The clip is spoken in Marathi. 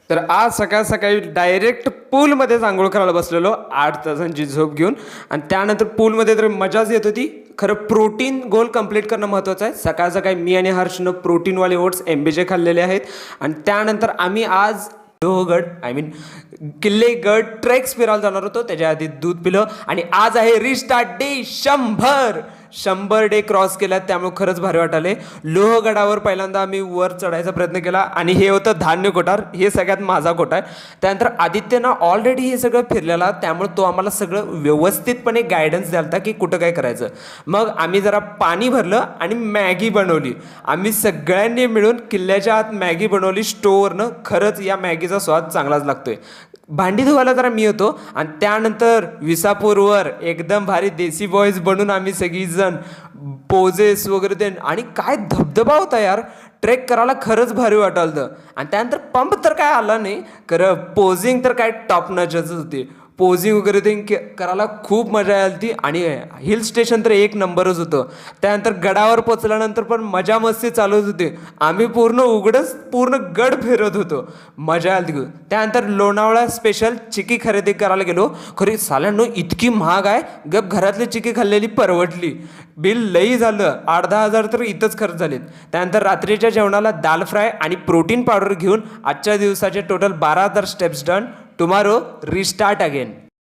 तर आज सकाळ सकाळी डायरेक्ट पूलमध्ये आंघोळ करायला बसलेलो 8 तासांची झोप घेऊन. आणि त्यानंतर पूलमध्ये तर मजाच येत होती. खरं प्रोटीन गोल कंप्लीट करणं महत्त्वाचं आहे. सकाळ सकाळी मी आणि हर्षनं प्रोटीनवाले ओट्स एमबीजे खाल्लेले आहेत. आणि त्यानंतर आम्ही आज लोहगड किल्लेगड ट्रेक्स फिरायला जाणार होतो. त्याच्या आधी दूध पिलं. आणि आज आहे रिस्टार्ट डे 100 डे क्रॉस केल्यात, त्यामुळे खरंच भारी वाटाले. लोहगडावर पहिल्यांदा आम्ही वर चढायचा प्रयत्न केला आणि हे होतं धान्य कोठार. हे सगळ्यात माझा कोटा आहे. त्यानंतर आदित्यनं ऑलरेडी हे सगळं फिरलेला, त्यामुळे तो आम्हाला सगळं व्यवस्थितपणे गायडन्स द्याला होता की कुठं काय करायचं. मग आम्ही जरा पाणी भरलं आणि मॅगी बनवली. आम्ही सगळ्यांनी मिळून किल्ल्याच्या आत मॅगी बनवली स्टोअरनं. खरंच या मॅगीचा स्वाद चांगलाच लागतोय. भांडी धुवायला जरा मी होतो. आणि त्यानंतर विसापूरवर एकदम भारी देसी बॉईज बनून आम्ही सगळीजण पोजेस वगैरे ते, आणि काय धबधबा होता यार. ट्रेक करायला खरंच भारी वाटालतं. आणि त्यानंतर पंप तर काय आला नाही खरं, पोझिंग तर काय टॉप नचच होती. पोझिंग वगैरे ते करायला खूप मजा आली ती. आणि हिल स्टेशन तर एक नंबरच होतं. त्यानंतर गडावर पोचल्यानंतर पण मजा मस्ती चालूच होती. आम्ही पूर्ण गड फिरत होतो. मजा आली ती. त्यानंतर लोणावळा स्पेशल चिकी खरेदी करायला गेलो. खरी साल्यांनो इतकी महाग आहे, गप घरातली चिकी खाल्लेली परवडली. बिल लई झालं, 8-10 हजार तर इथंच खर्च झालेत. त्यानंतर रात्रीच्या जेवणाला दाल फ्राय आणि प्रोटीन पावडर घेऊन आजच्या दिवसाचे total 12,000 steps done. Tomorrow restart again.